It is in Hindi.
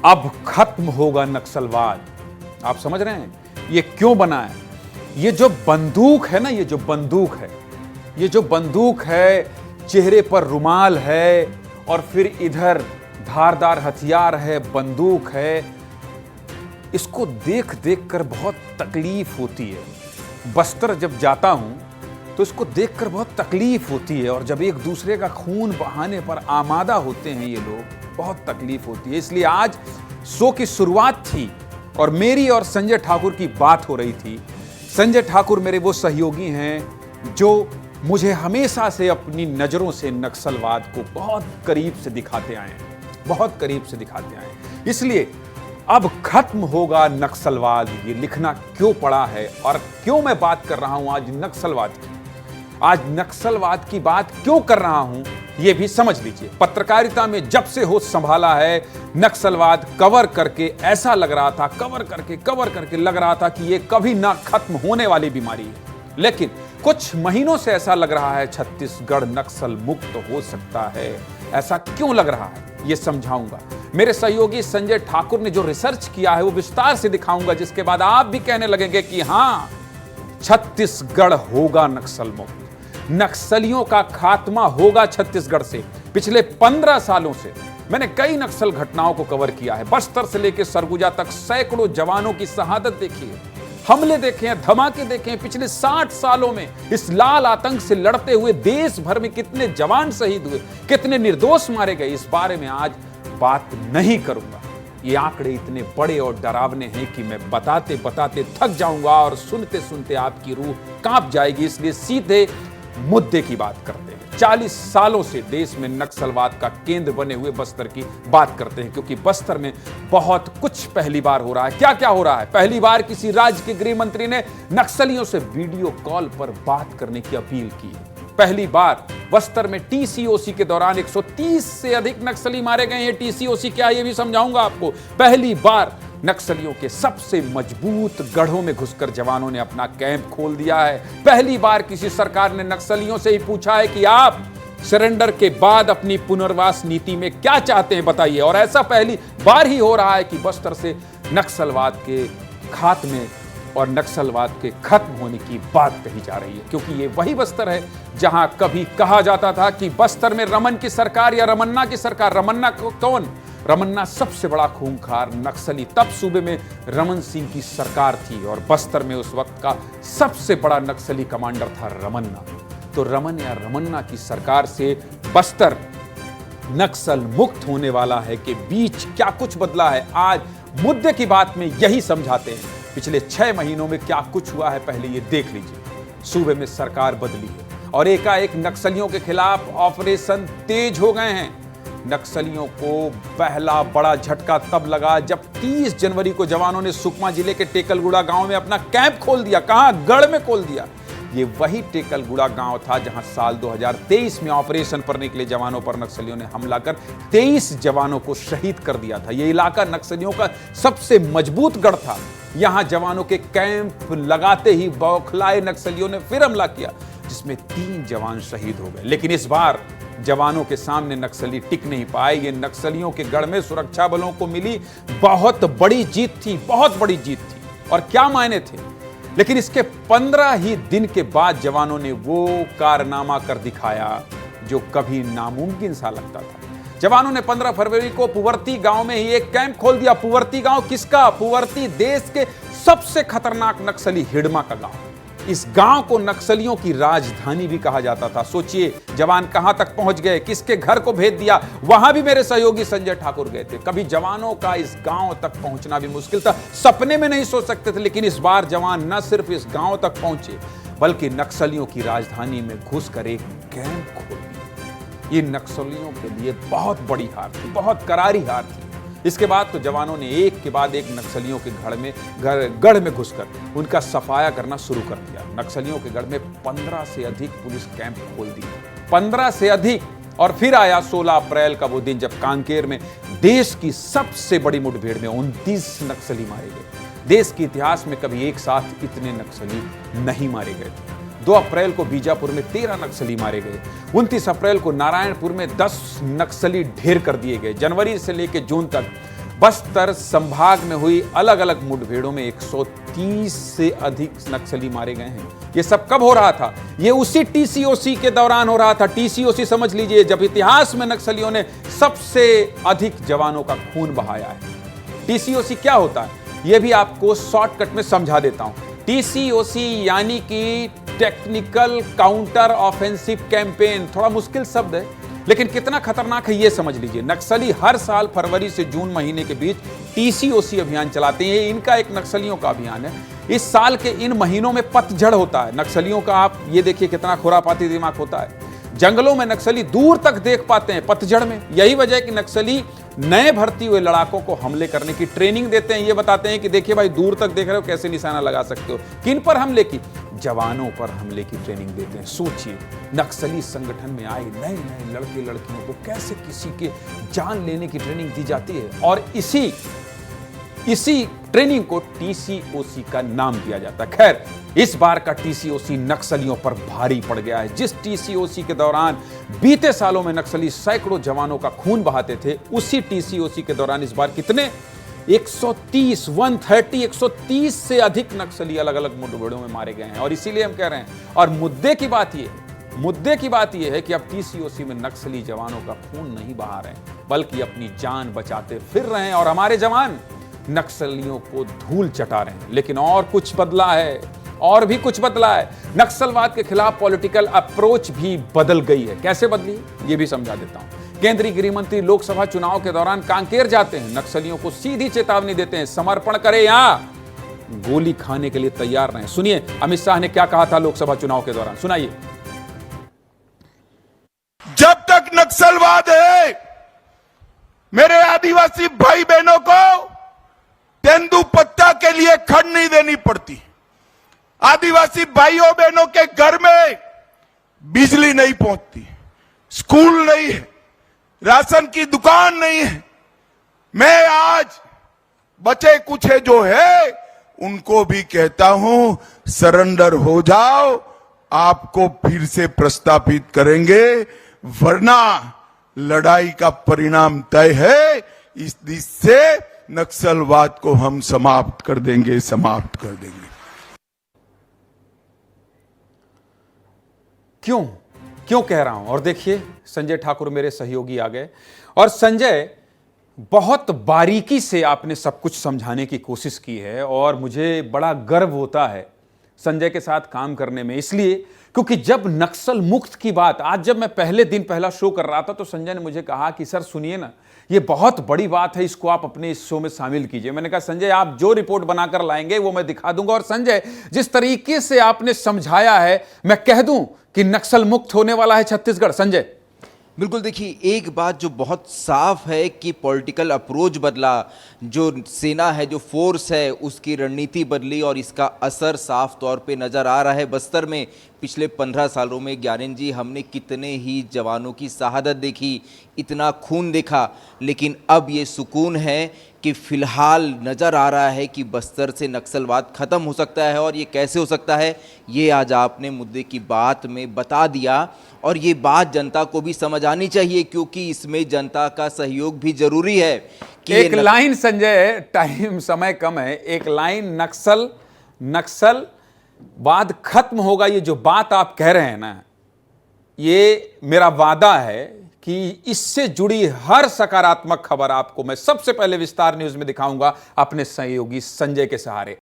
अब खत्म होगा नक्सलवाद। आप समझ रहे हैं ये क्यों बना है? ये जो बंदूक है ना, ये जो बंदूक है, चेहरे पर रुमाल है और फिर इधर धारदार हथियार है, बंदूक है, इसको देख देख कर बहुत तकलीफ होती है। बस्तर जब जाता हूं तो इसको देखकर बहुत तकलीफ होती है, और जब एक दूसरे का खून बहाने पर आमादा होते हैं ये लोग, बहुत तकलीफ होती है। इसलिए आज शो की शुरुआत थी और मेरी और संजय ठाकुर की बात हो रही थी। संजय ठाकुर मेरे वो सहयोगी हैं जो मुझे हमेशा से अपनी नज़रों से नक्सलवाद को बहुत करीब से दिखाते आए हैं, बहुत करीब से दिखाते आए हैं। इसलिए अब खत्म होगा नक्सलवाद, ये लिखना क्यों पड़ा है और क्यों मैं बात कर रहा हूं आज नक्सलवाद की। आज नक्सलवाद की बात क्यों कर रहा हूं यह भी समझ लीजिए। पत्रकारिता में जब से होश संभाला है, नक्सलवाद कवर करके ऐसा लग रहा था, कवर करके लग रहा था कि यह कभी ना खत्म होने वाली बीमारी है। लेकिन कुछ महीनों से ऐसा लग रहा है छत्तीसगढ़ नक्सल मुक्त हो सकता है। ऐसा क्यों लग रहा है यह समझाऊंगा। मेरे सहयोगी संजय ठाकुर ने जो रिसर्च किया है वो विस्तार से दिखाऊंगा, जिसके बाद आप भी कहने लगेंगे कि हां, छत्तीसगढ़ होगा नक्सल मुक्त, नक्सलियों का खात्मा होगा छत्तीसगढ़ से। पिछले 15 सालों से मैंने कई नक्सल घटनाओं को कवर किया है। बस्तर से लेकर सरगुजा तक सैकड़ों जवानों की शहादत देखी है, हमले देखे हैं, धमाके देखे हैं। पिछले 60 सालों में इस लाल आतंक से लड़ते हुए देश भर में कितने जवान शहीद हुए, कितने निर्दोष मारे गए, इस बारे में आज बात नहीं करूंगा। ये आंकड़े इतने बड़े और डरावने हैं कि मैं बताते बताते थक जाऊंगा और सुनते सुनते आपकी रूह कांप जाएगी। इसलिए सीधे मुद्दे की बात करते हैं। 40 सालों से देश में नक्सलवाद का केंद्र बने हुए बस्तर की बात करते हैं, क्योंकि बस्तर में बहुत कुछ पहली बार हो रहा है। क्या क्या हो रहा है? पहली बार किसी राज्य के गृह मंत्री ने नक्सलियों से वीडियो कॉल पर बात करने की अपील की है। पहली बार बस्तर में टीसीओसी के दौरान 130 से अधिक नक्सली मारे गए हैं। टीसीओसी क्या है ये भी समझाऊंगा आपको। पहली बार नक्सलियों के सबसे मजबूत गढ़ों में घुसकर जवानों ने अपना कैंप खोल दिया है। पहली बार किसी सरकार ने नक्सलियों से ही पूछा है कि आप सरेंडर के बाद अपनी पुनर्वास नीति में क्या चाहते हैं, बताइए। और ऐसा पहली बार ही हो रहा है कि बस्तर से नक्सलवाद के खात्मे और नक्सलवाद के खत्म होने की बात कही जा रही है, क्योंकि ये वही बस्तर है जहां कभी कहा जाता था कि बस्तर में रमन की सरकार या रमन्ना की सरकार। रमन्ना कौन? रमन्ना सबसे बड़ा खूंखार नक्सली। तब सूबे में रमन सिंह की सरकार थी और बस्तर में उस वक्त का सबसे बड़ा नक्सली कमांडर था रमन्ना। तो रमन या रमन्ना की सरकार से बस्तर नक्सल मुक्त होने वाला है के बीच क्या कुछ बदला है, आज मुद्दे की बात में यही समझाते हैं। पिछले 6 महीनों में क्या कुछ हुआ है पहले ये देख लीजिए। सूबे में सरकार बदली है और एकाएक नक्सलियों के खिलाफ ऑपरेशन तेज हो गए हैं। नक्सलियों को पहला बड़ा झटका तब लगा जब 30 जनवरी को जवानों ने सुकमा जिले के टेकलगुड़ा गांव में अपना कैंप खोल दिया। कहां? गढ़ में खोल दिया। ये वही टेकलगुड़ा गांव था जहां साल 2023 में ऑपरेशन पर निकले जवानों पर नक्सलियों ने हमला कर 23 जवानों को शहीद कर दिया था। यह इलाका नक्सलियों का सबसे मजबूत गढ़ था। यहां जवानों के कैंप लगाते ही बौखलाए नक्सलियों ने फिर हमला किया, जिसमें 3 जवान शहीद हो गए। लेकिन इस बार जवानों के सामने नक्सली टिक नहीं पाए। ये नक्सलियों के गढ़ में सुरक्षा बलों को मिली बहुत बड़ी जीत थी, बहुत बड़ी जीत थी। और क्या मायने थे? लेकिन इसके 15 ही दिन के बाद जवानों ने वो कारनामा कर दिखाया जो कभी नामुमकिन सा लगता था। जवानों ने 15 फरवरी को पुवर्ती गांव में ही एक कैंप खोल दिया। पुवर्ती गांव किसका? पुवर्ती देश के सबसे खतरनाक नक्सली हिडमा का गांव। इस गांव को नक्सलियों की राजधानी भी कहा जाता था। सोचिए जवान कहां तक पहुंच गए, किसके घर को भेज दिया। वहां भी मेरे सहयोगी संजय ठाकुर गए थे। कभी जवानों का इस गांव तक पहुंचना भी मुश्किल था, सपने में नहीं सोच सकते थे। लेकिन इस बार जवान न सिर्फ इस गांव तक पहुंचे, बल्कि नक्सलियों की राजधानी में घुसकर एक कैंप खोल दिया। ये नक्सलियों के लिए बहुत बड़ी हार थी, बहुत करारी हार थी। इसके बाद तो जवानों ने एक के बाद एक नक्सलियों के गढ़ में घुसकर उनका सफाया करना शुरू कर दिया। नक्सलियों के गढ़ में 15 से अधिक पुलिस कैंप खोल दिए, 15 से अधिक। और फिर आया 16 अप्रैल का वो दिन जब कांकेर में देश की सबसे बड़ी मुठभेड़ में 29 नक्सली मारे गए। देश के इतिहास में कभी एक साथ इतने नक्सली नहीं मारे गए थे। 2 अप्रैल को बीजापुर में 13 नक्सली मारे गए। 29 अप्रैल को नारायणपुर में 10 नक्सली ढेर कर दिए गए। जनवरी से लेकर जून तक बस्तर संभाग में हुई अलग अलग मुठभेड़ों में 130 से अधिक नक्सली मारे गए हैं। यह सब कब हो रहा था? यह उसी टीसीओसी के दौरान हो रहा था। टीसीओसी समझ लीजिए, जब इतिहास में नक्सलियों ने सबसे अधिक जवानों का खून बहाया है। टीसीओसी क्या होता है यह भी आपको शॉर्टकट में समझा देता हूं। टीसीओसी यानी कि टेक्निकल काउंटर ऑफेंसिव कैंपेन। थोड़ा मुश्किल शब्द है, लेकिन कितना खतरनाक है यह समझ लीजिए। नक्सली हर साल फरवरी से जून महीने के बीच टीसीओसी अभियान चलाते हैं। इनका एक नक्सलियों का अभियान है। इस साल के इन महीनों में पतझड़ होता है नक्सलियों का। आप ये देखिए कितना खुरापाती दिमाग होता है। जंगलों में नक्सली दूर तक देख पाते हैं पतझड़ में। यही वजह है कि नक्सली नए भर्ती हुए लड़ाकों को हमले करने की ट्रेनिंग देते हैं। ये बताते हैं कि देखिए भाई, दूर तक देख रहे हो, कैसे निशाना लगा सकते हो। किन पर हमले की? जवानों पर हमले की ट्रेनिंग देते हैं। सोचिए, नक्सली संगठन में आए नए नए लड़के लड़कियों को कैसे किसी के जान लेने की ट्रेनिंग दी जाती है, और इसी ट्रेनिंग को टीसीओसी का नाम दिया जाता है। खैर, इस बार का टीसीओसी नक्सलियों पर भारी पड़ गया है। जिस टीसीओसी के दौरान बीते सालों में नक्सली सैकड़ों जवानों का खून बहाते थे, उसी टीसीओसी के दौरान इस बार कितने 130 से अधिक नक्सली अलग अलग मुठभेड़ों में मारे गए हैं। और इसीलिए हम कह रहे हैं, और मुद्दे की बात यह है कि अब टीसीओसी में नक्सली जवानों का खून नहीं बहा रहे हैं, बल्कि अपनी जान बचाते फिर रहे हैं, और हमारे जवान नक्सलियों को धूल चटा रहे हैं। लेकिन और भी कुछ बदला है। नक्सलवाद के खिलाफ पॉलिटिकल अप्रोच भी बदल गई है। कैसे बदली, ये भी समझा देता हूं। केंद्रीय गृह मंत्री लोकसभा चुनाव के दौरान कांकेर जाते हैं, नक्सलियों को सीधी चेतावनी देते हैं, समर्पण करें या गोली खाने के लिए तैयार रहें। सुनिए अमित शाह ने क्या कहा था लोकसभा चुनाव के दौरान, सुनाइए। जब तक नक्सलवाद है, मेरे आदिवासी भाई बहनों को तेंदुपत्ता के लिए खड़ नहीं देनी पड़ती। आदिवासी भाइयों बहनों के घर में बिजली नहीं पहुंचती, स्कूल नहीं है, राशन की दुकान नहीं है। मैं आज बचे कुछ है जो है, उनको भी कहता हूं, सरेंडर हो जाओ, आपको फिर से प्रस्तापित करेंगे, वरना लड़ाई का परिणाम तय है। इस दिश से नक्सलवाद को हम समाप्त कर देंगे। क्यों कह रहा हूं? और देखिए, संजय ठाकुर मेरे सहयोगी आ गए, और संजय, बहुत बारीकी से आपने सब कुछ समझाने की कोशिश की है, और मुझे बड़ा गर्व होता है संजय के साथ काम करने में। इसलिए क्योंकि जब नक्सल मुक्त की बात, आज जब मैं पहला शो कर रहा था, तो संजय ने मुझे कहा कि सर सुनिए ना, ये बहुत बड़ी बात है, इसको आप अपने इस शो में शामिल कीजिए। मैंने कहा संजय, आप जो रिपोर्ट बनाकर लाएंगे वो मैं दिखा दूंगा। और संजय, जिस तरीके से आपने समझाया है, मैं कह दूं कि नक्सल मुक्त होने वाला है छत्तीसगढ़। संजय, बिल्कुल। देखिए, एक बात जो बहुत साफ है कि पॉलिटिकल अप्रोच बदला, जो सेना है, जो फोर्स है, उसकी रणनीति बदली, और इसका असर साफ तौर पे नज़र आ रहा है बस्तर में। पिछले 15 सालों में ज्ञानेंद्र जी, हमने कितने ही जवानों की शहादत देखी, इतना खून देखा, लेकिन अब ये सुकून है कि फ़िलहाल नज़र आ रहा है कि बस्तर से नक्सलवाद ख़त्म हो सकता है। और ये कैसे हो सकता है, ये आज आपने मुद्दे की बात में बता दिया। और ये बात जनता को भी समझ आनी चाहिए, क्योंकि इसमें जनता का सहयोग भी जरूरी है। कि एक लाइन संजय, टाइम समय कम है, एक लाइन, नक्सलवाद खत्म होगा, ये जो बात आप कह रहे हैं ना, ये मेरा वादा है कि इससे जुड़ी हर सकारात्मक खबर आपको मैं सबसे पहले विस्तार न्यूज में दिखाऊंगा, अपने सहयोगी संजय के सहारे।